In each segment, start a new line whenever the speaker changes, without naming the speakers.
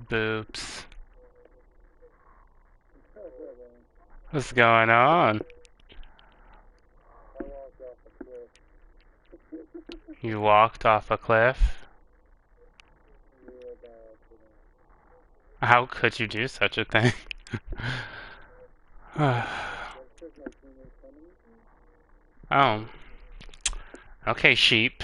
Boops. What's going on? You walked off a cliff? How could you do such a thing? Oh. Okay, sheep.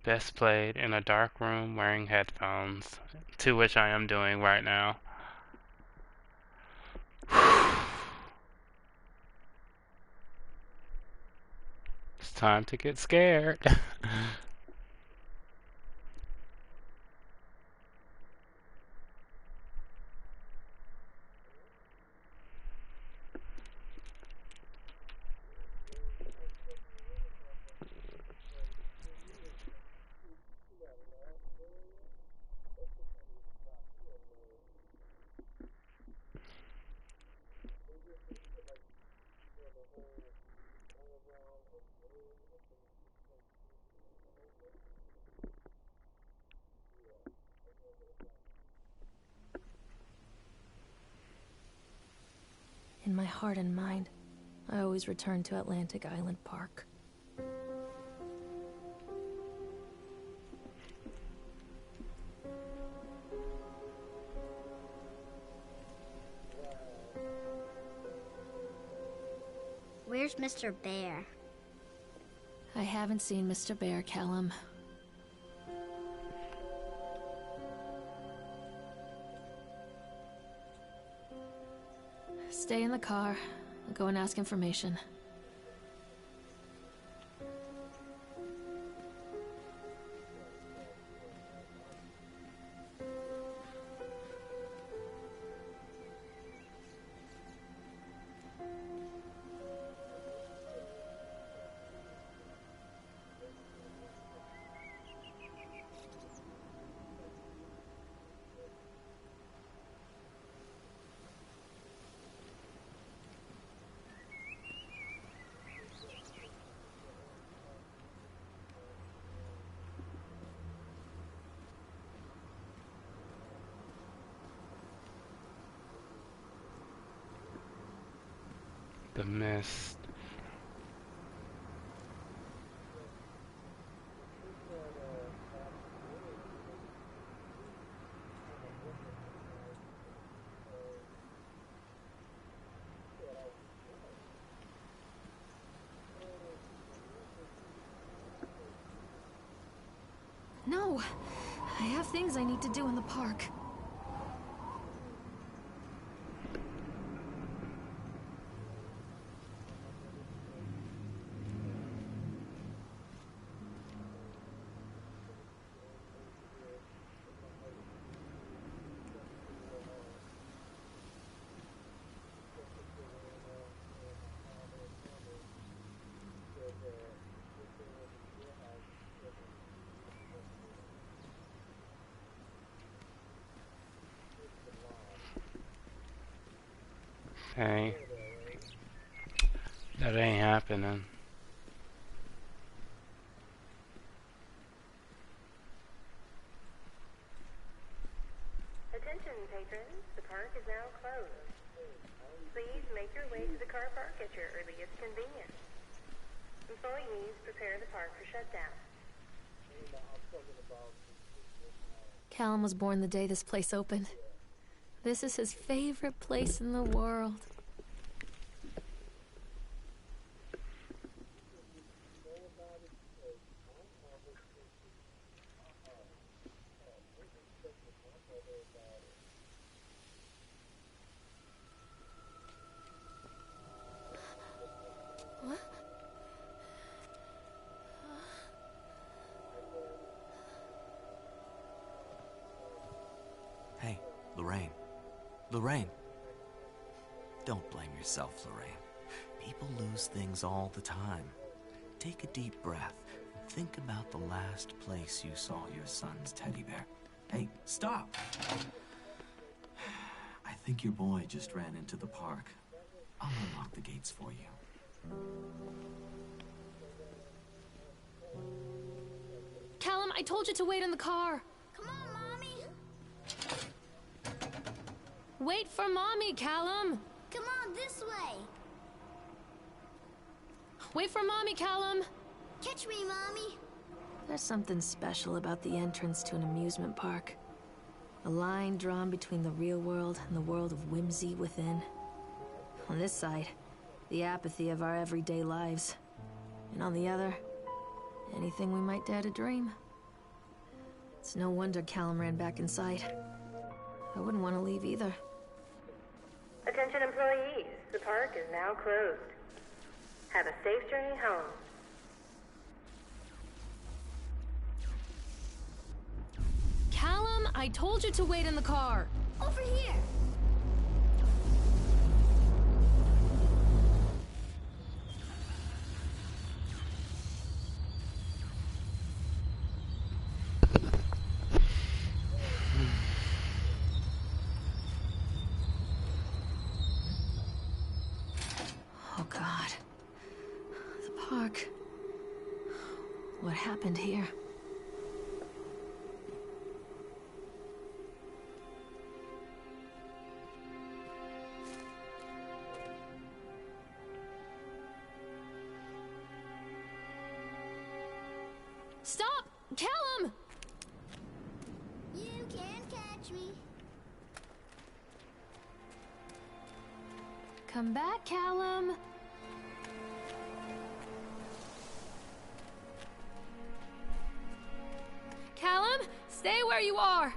Best played in a dark room wearing headphones, to which I am doing right now. It's time to get scared.
In my heart and mind, I always return to Atlantic Island Park.
Where's Mr. Bear?
I haven't seen Mr. Bear, Callum. Stay in the car. I'll go and ask information.
The mist.
No! I have things I need to do in the park.
Hey, that ain't happening.
Attention patrons, the park is now closed. Please make your way to the car park at your earliest convenience. Employees prepare the park for shutdown.
Callum was born the day this place opened. This is his favorite place in the world. What?
Hey, Lorraine. Lorraine. Don't blame yourself, Lorraine. People lose things all the time. Take a deep breath and Think about the last place you saw your son's teddy bear. Hey, stop! I think your boy just ran into the park. I'll unlock the gates for you.
Callum, I told you to wait in the car.
Come on, Mommy.
Wait for Mommy, Callum.
Come on, this way.
Wait for Mommy, Callum.
Catch me, Mommy.
There's something special about the entrance to an amusement park. A line drawn between the real world and the world of whimsy within. On this side, the apathy of our everyday lives. And on the other, anything we might dare to dream. It's no wonder Callum ran back inside. I wouldn't want to leave either.
Attention employees, the park is now closed. Have a safe journey home.
Callum, I told you to wait in the car.
Over here.
Oh, God. The park. What happened here? Stop! Callum!
You can't catch me.
Come back, Callum. Callum, stay where you are.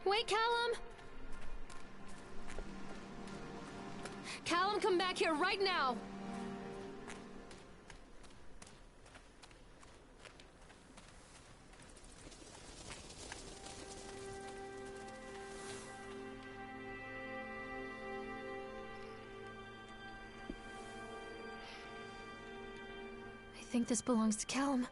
Wait, Callum. Callum, come back here right now. I think this belongs to Callum.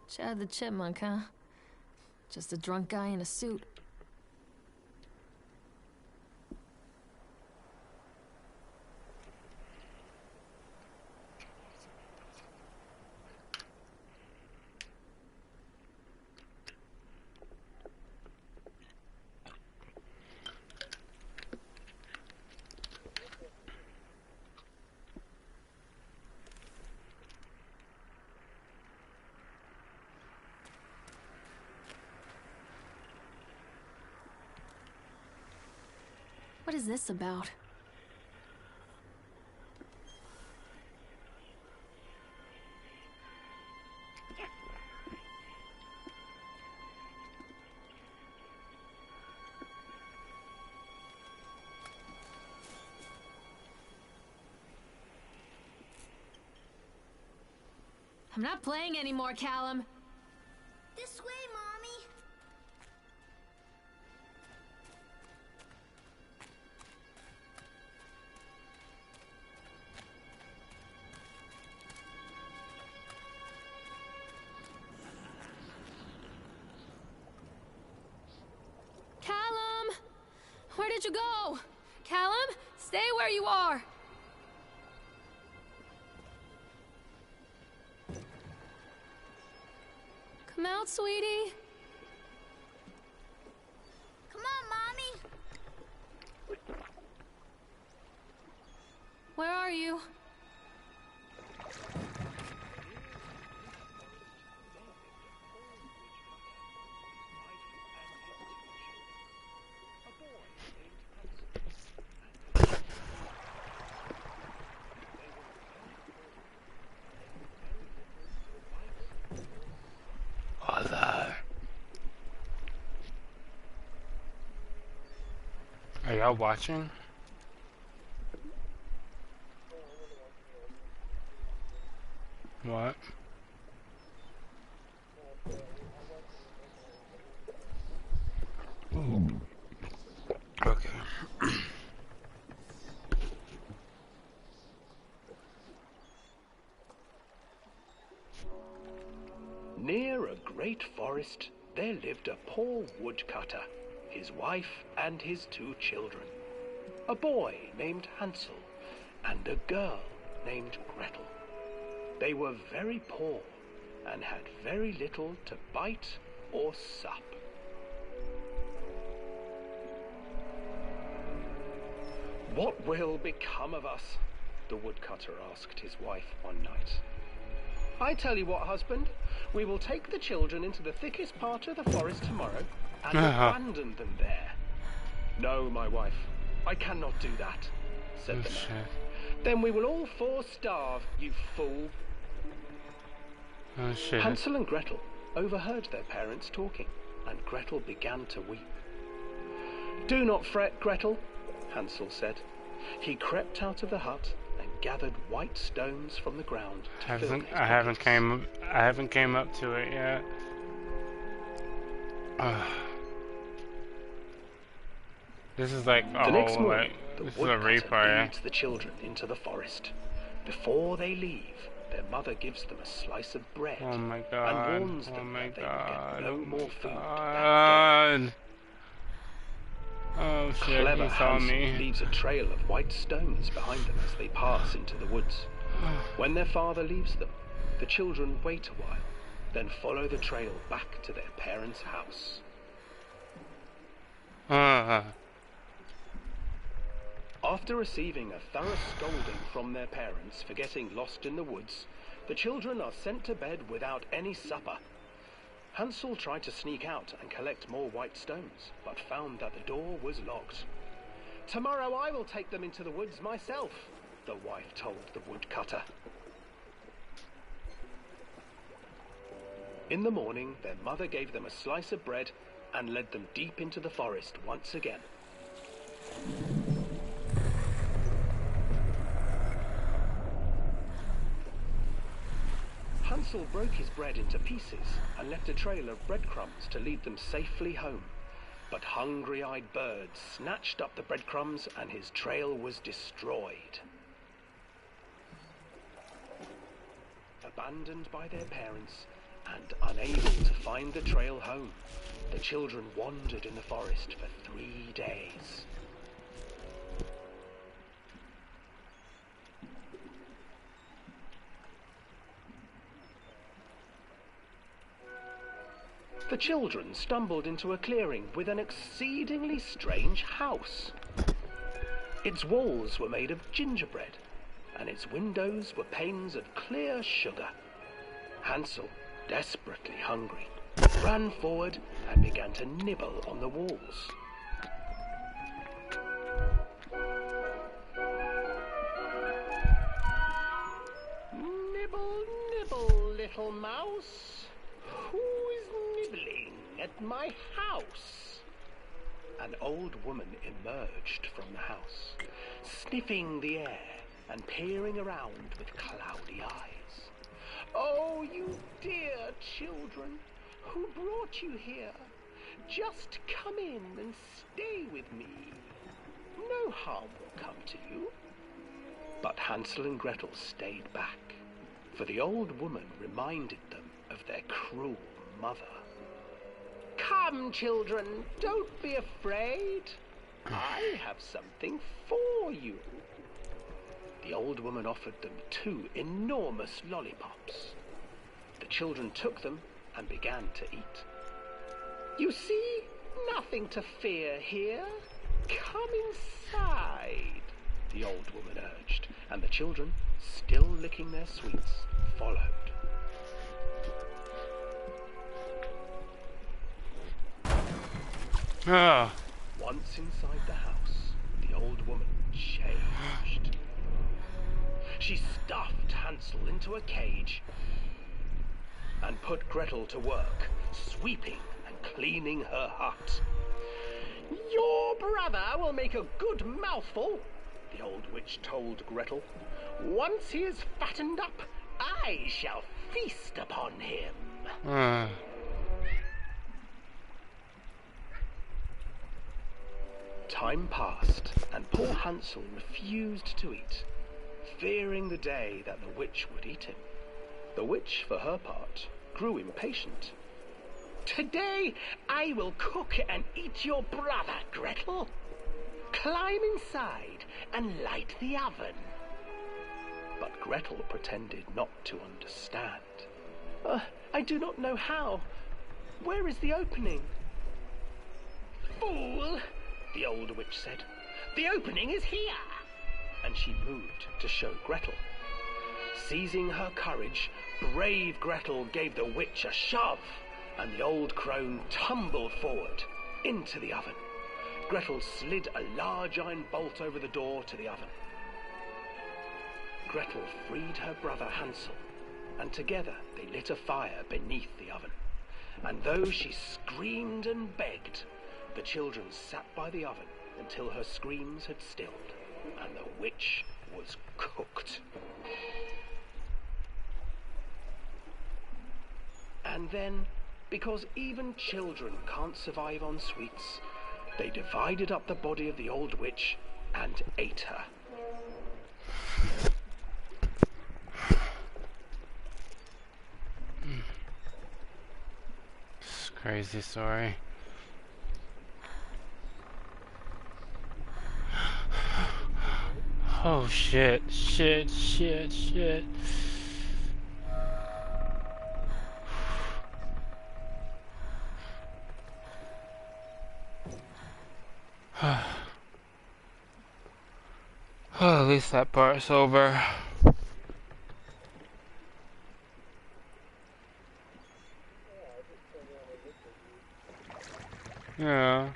Chad the Chipmunk, huh? Just a drunk guy in a suit. What is this about? I'm not playing anymore, Callum.
This way, Mommy.
Callum! Where did you go? Callum, stay where you are. Come out, sweetie.
Come on, Mommy.
Where are you?
y'all watching? What? Okay.
Near a great forest, there lived a poor woodcutter, his wife and his 2 children. A boy named Hansel and a girl named Gretel. They were very poor and had very little to bite or sup. "What will become of us?" the woodcutter asked his wife one night. "I tell you what, husband, we will take the children into the thickest part of the forest tomorrow and abandon them there." "No, my wife, I cannot do that," said the man. "Then we will all 4 starve, you fool."
Oh shit.
Hansel and Gretel overheard their parents talking, and Gretel began to weep. "Do not fret, Gretel," Hansel said. He crept out of the hut and gathered white stones from the ground to fill his
I haven't
pockets.
came up to it yet. This is like a
The next
whole
morning, the
this is a
woodcutter
replay.
leads the children into the forest. Before they leave, their mother gives them a slice of bread
Oh my
and
god.
warns
Oh
them
my
that they will
god.
get no
Oh
more
my
food that day.
god. Oh shit,
Clever
he saw
Hansel
me.
leaves a trail of white stones behind them as they pass into the woods. When their father leaves them, the children wait a while, then follow the trail back to their parents' house. After receiving a thorough scolding from their parents for getting lost in the woods, the children are sent to bed without any supper. Hansel tried to sneak out and collect more white stones, but found that the door was locked. "Tomorrow I will take them into the woods myself," the wife told the woodcutter. In the morning, their mother gave them a slice of bread and led them deep into the forest once again. Hansel broke his bread into pieces and left a trail of breadcrumbs to lead them safely home. But hungry-eyed birds snatched up the breadcrumbs and his trail was destroyed. Abandoned by their parents and unable to find the trail home, the children wandered in the forest for 3 days. The children stumbled into a clearing with an exceedingly strange house. Its walls were made of gingerbread, and its windows were panes of clear sugar. Hansel, desperately hungry, ran forward and began to nibble on the walls. "Nibble, nibble, little mouse. Who is nibbling at my house?" An old woman emerged from the house, sniffing the air and peering around with cloudy eyes. "Oh, you dear children, who brought you here? Just come in and stay with me. No harm will come to you." But Hansel and Gretel stayed back, for the old woman reminded them of their cruel mother. "Come, children, don't be afraid. I have something for you." The old woman offered them 2 enormous lollipops. The children took them and began to eat. "You see, nothing to fear here. Come inside," the old woman urged, and the children, still licking their sweets, followed. Once inside the house, the old woman changed. She stuffed Hansel into a cage and put Gretel to work, sweeping and cleaning her hut. Your brother will make a good mouthful, the old witch told Gretel. Once he is fattened up, I shall feast upon him.
Uh,
Time passed, and poor Hansel refused to eat, fearing the day that the witch would eat him. The witch, for her part, grew impatient. Today I will cook and eat your brother, Gretel. Climb inside and light the oven. But Gretel pretended not to understand. I do not know how. Where is the opening? Fool, the old witch said. The opening is here. And she moved to show Gretel. Seizing her courage, brave Gretel gave the witch a shove, and the old crone tumbled forward into the oven. Gretel slid a large iron bolt over the door to the oven. Gretel freed her brother Hansel, and together they lit a fire beneath the oven. And though she screamed and begged, the children sat by the oven until her screams had stilled, and the witch was cooked. And then, because even children can't survive on sweets, they divided up the body of the old witch and ate her.
it's a crazy story. Oh shit, shit, shit, shit. Oh, at least that part's over. Yeah.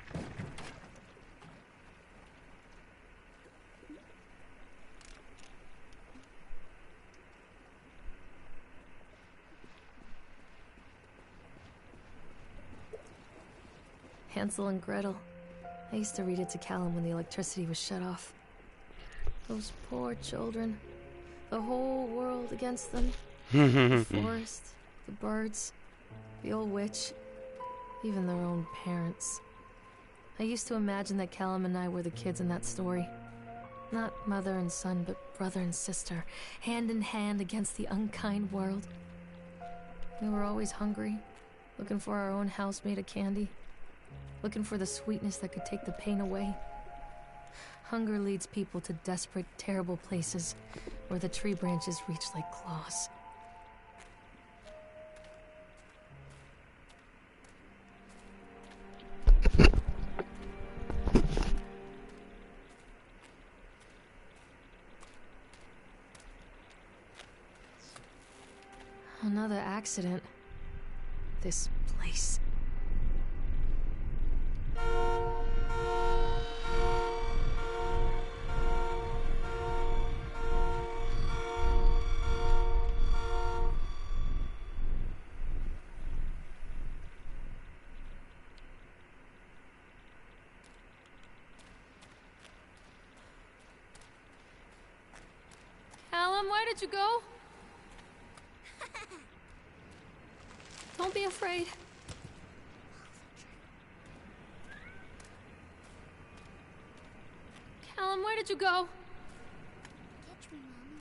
Hansel and Gretel. I used to read it to Callum when the electricity was shut off. Those poor children. The whole world against them. The forest, the birds, the old witch, even their own parents. I used to imagine that Callum and I were the kids in that story. Not mother and son, but brother and sister, hand in hand against the unkind world. We were always hungry, looking for our own house made of candy, looking for the sweetness that could take the pain away. Hunger leads people to desperate, terrible places where the tree branches reach like claws. Another accident. This place. Callum, where did you go? Don't be afraid. Callum, where did you go?
Catch me, Mama.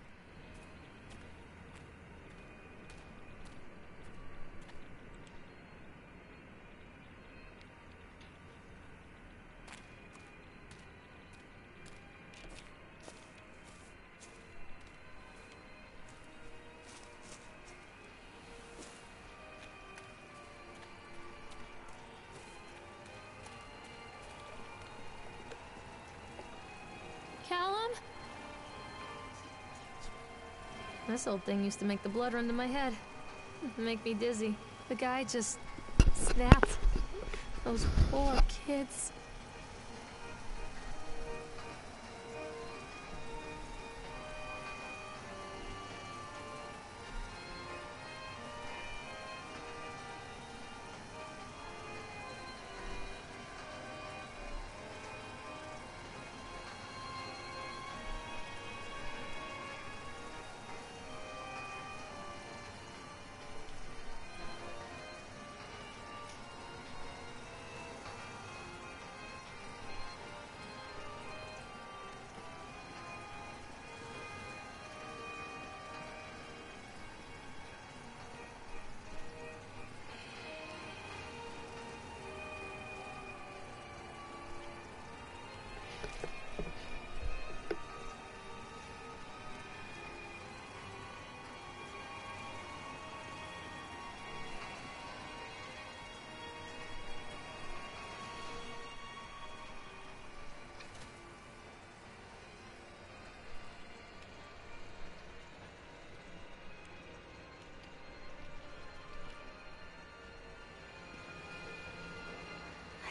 Callum? This old thing used to make the blood run to my head. Make me dizzy. The guy just snapped. Those poor kids.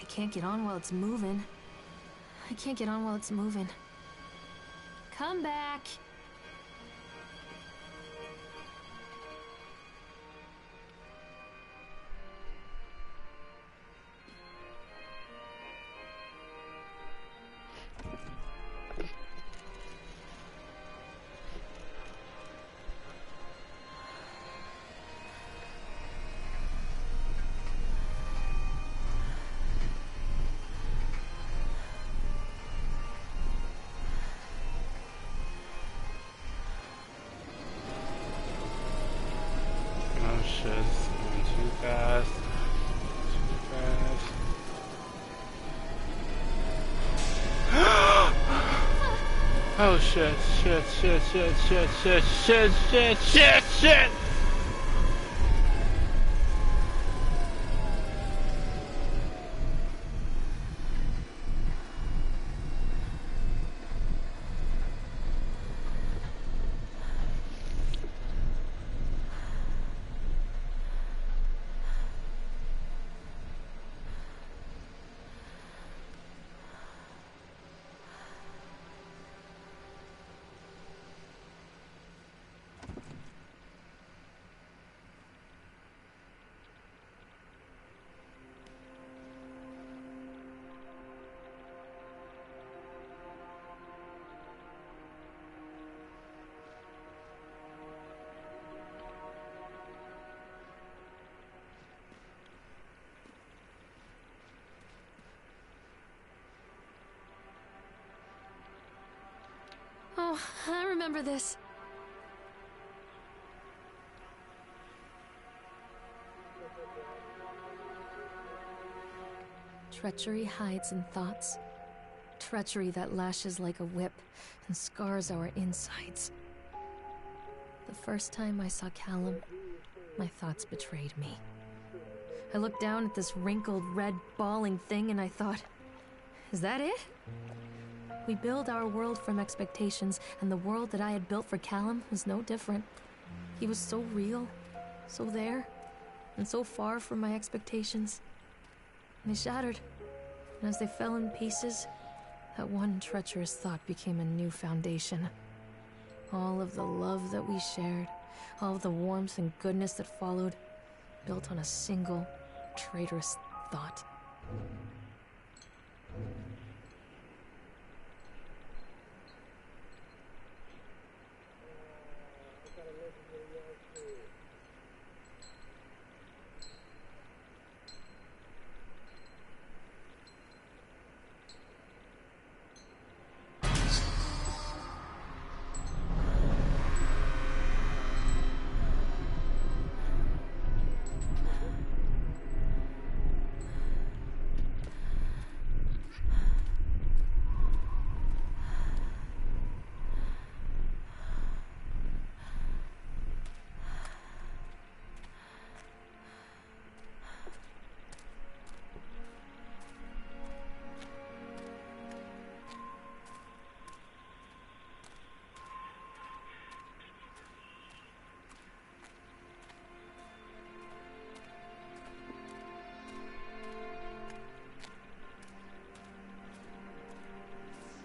can't get on while it's moving. I can't get on while it's moving. Come back!
Oh shit, it's going too fast. Too fast. Oh shit, shit, shit, shit, shit, shit, shit, shit, shit, shit!
Oh, I remember this. Treachery hides in thoughts. Treachery that lashes like a whip and scars our insides. The first time I saw Callum, my thoughts betrayed me. I looked down at this wrinkled, red, bawling thing and I thought, is that it? We build our world from expectations, and the world that I had built for Callum was no different. He was so real, so there, and so far from my expectations. And they shattered, and as they fell in pieces, that one treacherous thought became a new foundation. All of the love that we shared, all of the warmth and goodness that followed, built on a single, traitorous thought.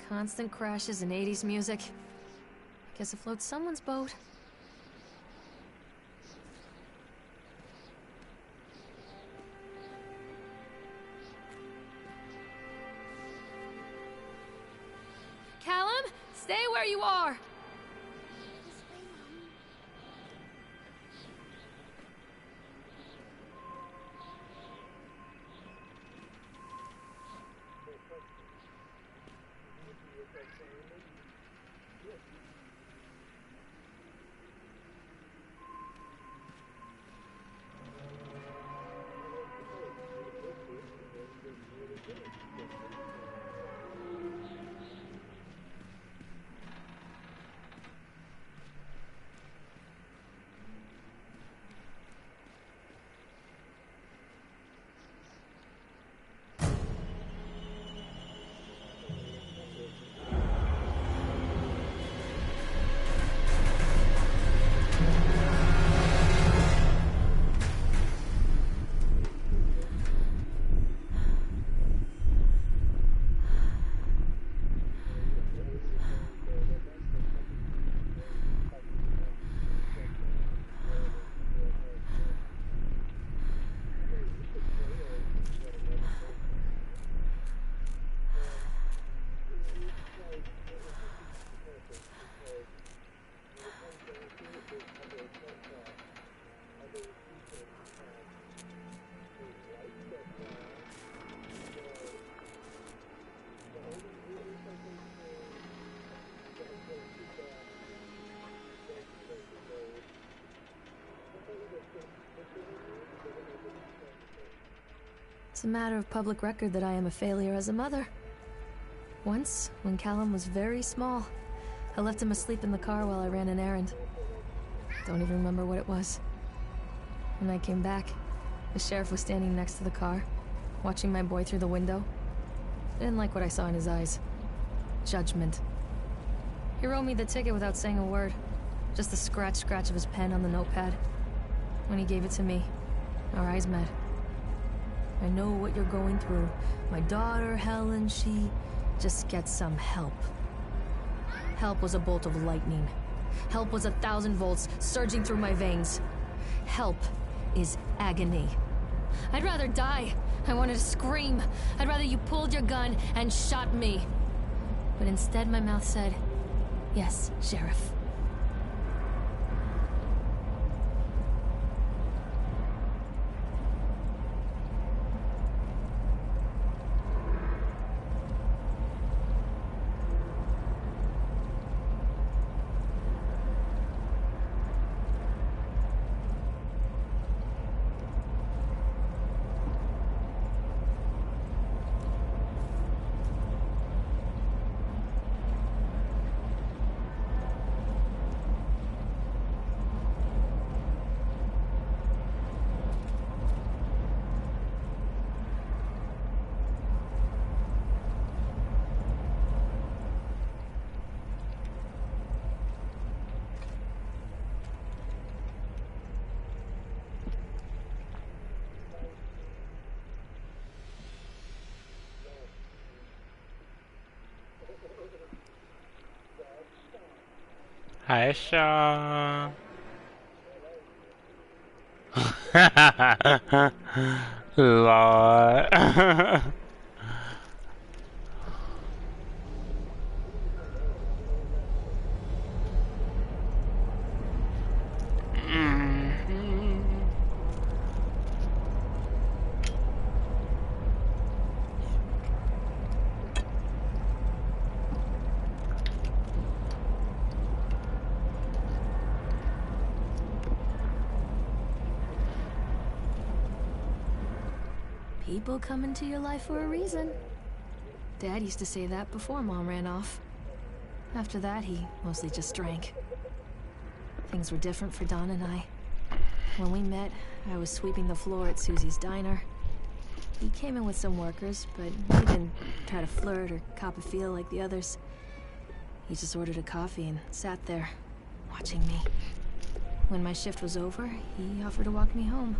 Constant crashes and 80s music. Guess it floats someone's boat. Callum, stay where you are! It's a matter of public record that I am a failure as a mother. Once, when Callum was very small, I left him asleep in the car while I ran an errand. Don't even remember what it was. When I came back, the sheriff was standing next to the car, watching my boy through the window. I didn't like what I saw in his eyes. Judgment. He wrote me the ticket without saying a word. Just the scratch of his pen on the notepad. When he gave it to me, our eyes met. I know what you're going through. My daughter, Helen, she just gets some help. Help was a bolt of lightning. Help was 1,000 volts surging through my veins. Help is agony. I'd rather die. I wanted to scream. I'd rather you pulled your gun and shot me. But instead my mouth said, "Yes, Sheriff."
Hi, Shaw. Lord.
People come into your life for a reason. Dad used to say that before Mom ran off. After that, he mostly just drank. Things were different for Don and I. When we met, I was sweeping the floor at Susie's diner. He came in with some workers, but he didn't try to flirt or cop a feel like the others. He just ordered a coffee and sat there, watching me. When my shift was over, he offered to walk me home.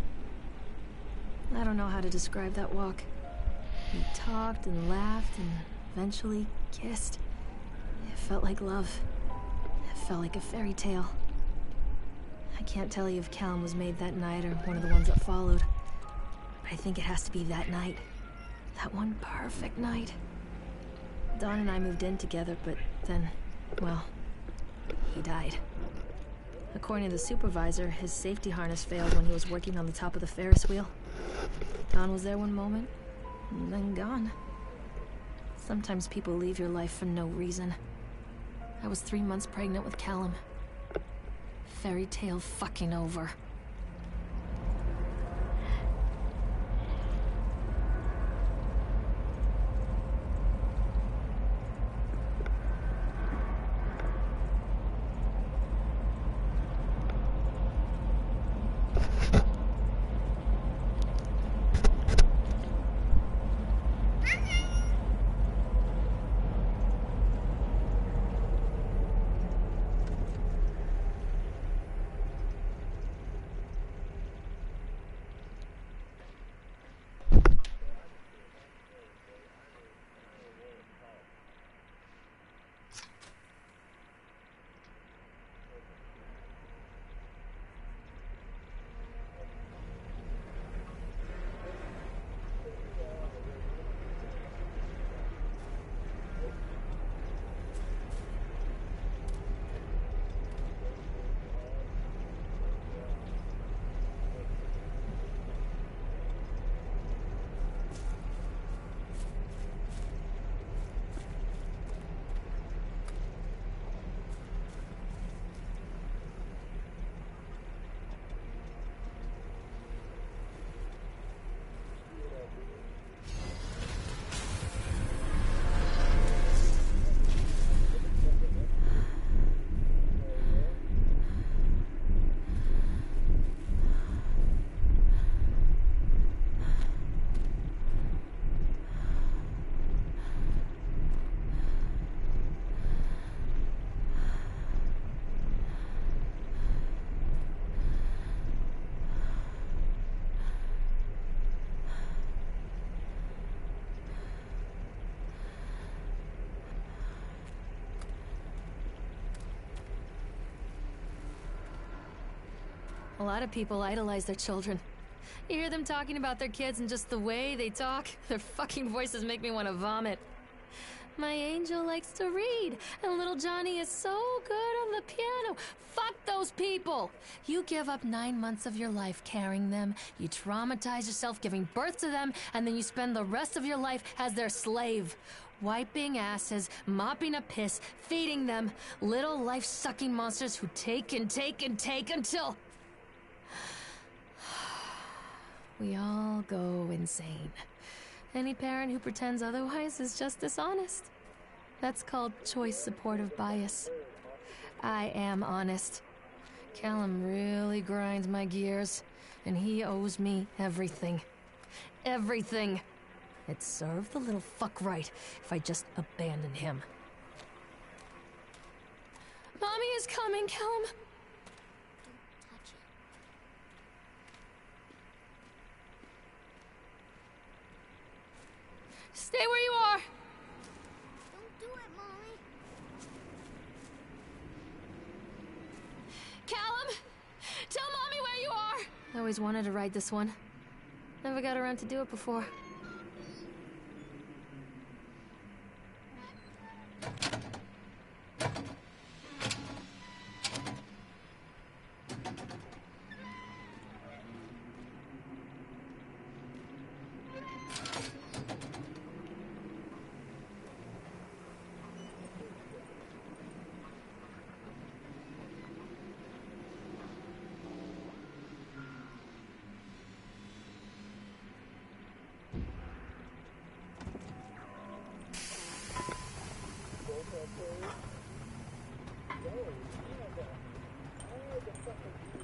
I don't know how to describe that walk. We talked and laughed and eventually kissed. It felt like love. It felt like a fairy tale. I can't tell you if Callum was made that night or one of the ones that followed. But I think it has to be that night. That one perfect night. Dawn and I moved in together, but then, well, he died. According to the supervisor, his safety harness failed when he was working on the top of the Ferris wheel. Don was there one moment, and then gone. Sometimes people leave your life for no reason. I was 3 months pregnant with Callum. Fairy tale fucking over. A lot of people idolize their children. You hear them talking about their kids and just the way they talk, their fucking voices make me want to vomit. My angel likes to read, and little Johnny is so good on the piano. Fuck those people! You give up 9 months of your life carrying them, you traumatize yourself giving birth to them, and then you spend the rest of your life as their slave. Wiping asses, mopping up piss, feeding them. Little life-sucking monsters who take and take and take until... we all go insane. Any parent who pretends otherwise is just dishonest. That's called choice supportive bias. I am honest. Callum really grinds my gears, and he owes me everything. Everything. It'd serve the little fuck right if I just abandoned him. Mommy is coming, Callum.
Don't touch it.
Stay where you are.
Don't do it, Mommy.
Callum, tell Mommy where you are. I always wanted to ride this one. Never got around to do it before.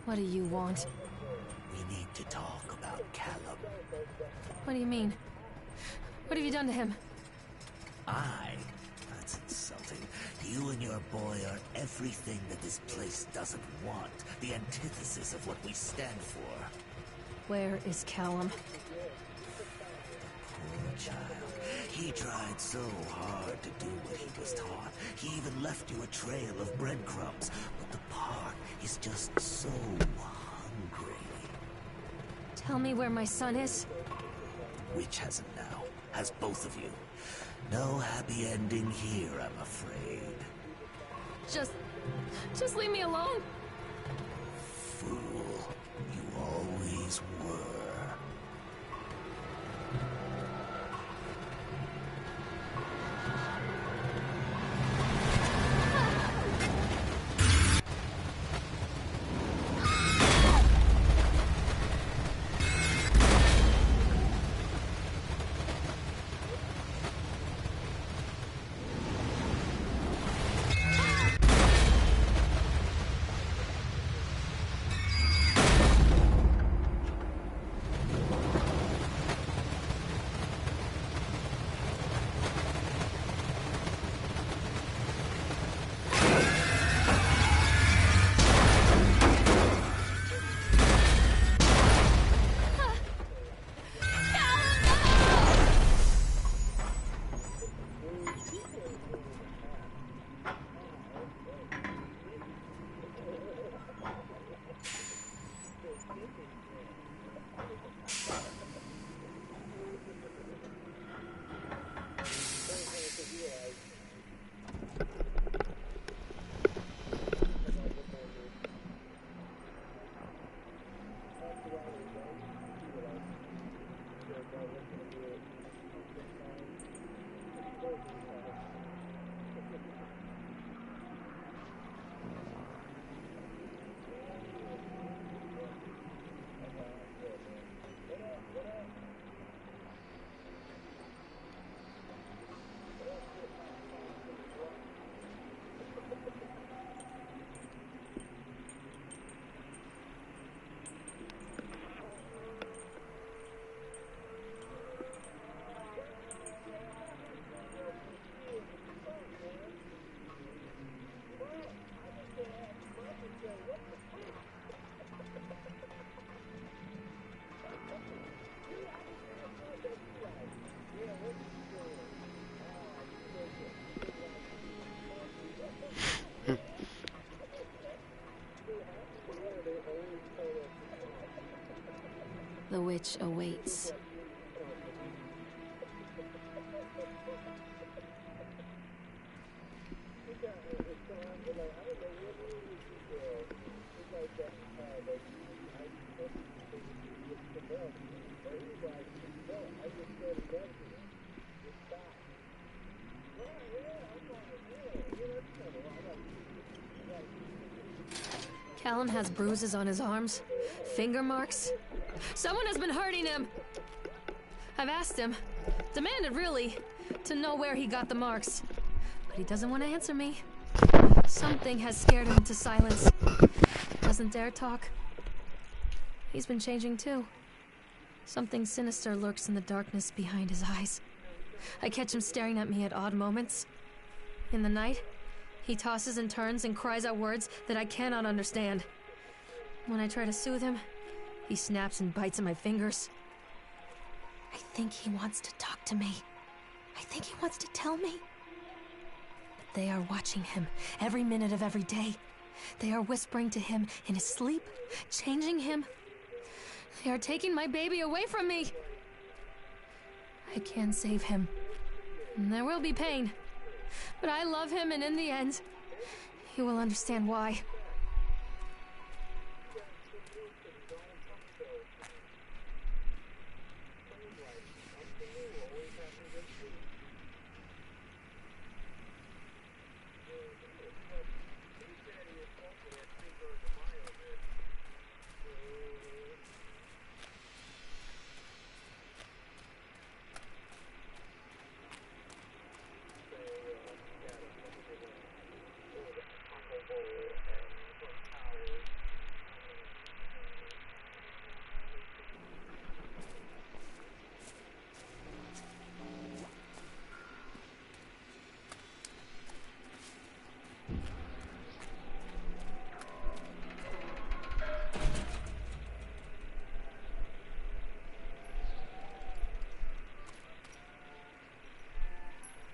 What do you want?
We need to talk about Callum.
What do you mean? What have you done to him?
That's insulting. You and your boy are everything that this place doesn't want. The antithesis of what we stand for.
Where is Callum?
Poor child. He tried so hard to do what he was taught. He even left you a trail of breadcrumbs. But the park is just so hungry.
Tell me where my son is.
Which has him now? Has both of you. No happy ending here, I'm afraid.
Just leave me alone.
Fool. You always were.
The witch awaits. Callum has bruises on his arms, finger marks. Someone has been hurting him! I've asked him, demanded really, to know where he got the marks. But he doesn't want to answer me. Something has scared him into silence. Doesn't dare talk. He's been changing too. Something sinister lurks in the darkness behind his eyes. I catch him staring at me at odd moments. In the night, he tosses and turns and cries out words that I cannot understand. When I try to soothe him, he snaps and bites at my fingers. I think he wants to talk to me. I think he wants to tell me. But they are watching him every minute of every day. They are whispering to him in his sleep, changing him. They are taking my baby away from me. I can save him. And there will be pain. But I love him, and in the end, he will understand why.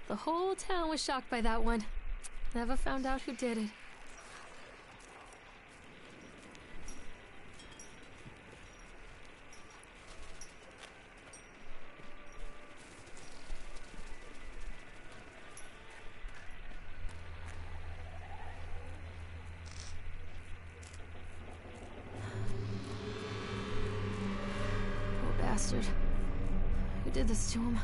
The whole town was shocked by that one. Never found out who did it. Poor bastard. Who did this to him?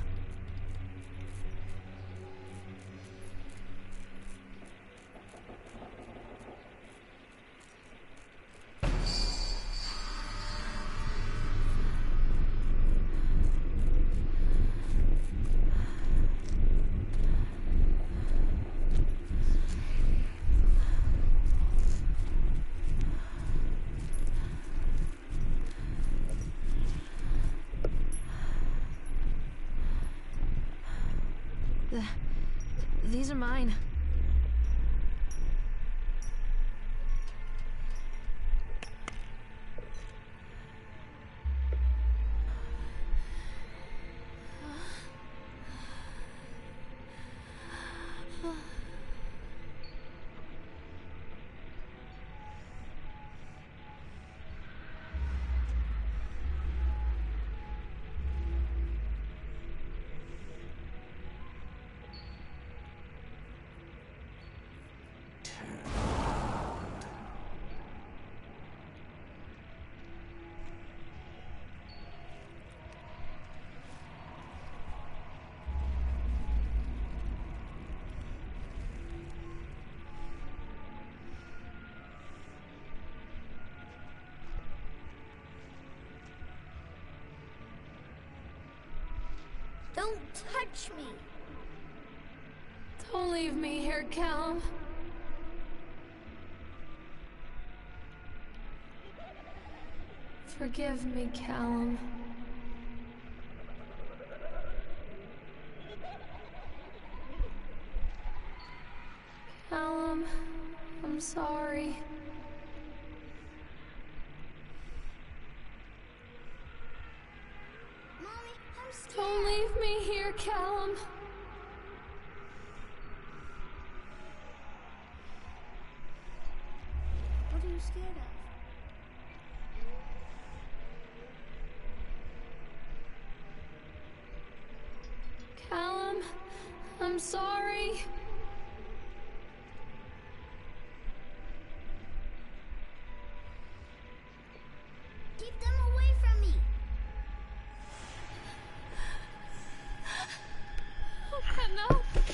These are mine.
Don't touch me!
Don't leave me here, Callum. Forgive me, Callum. Callum, I'm sorry.
Mommy, I'm scared!
Don't leave me here, Callum.
What are you scared of?
I'm sorry.
Keep them away from me.
No.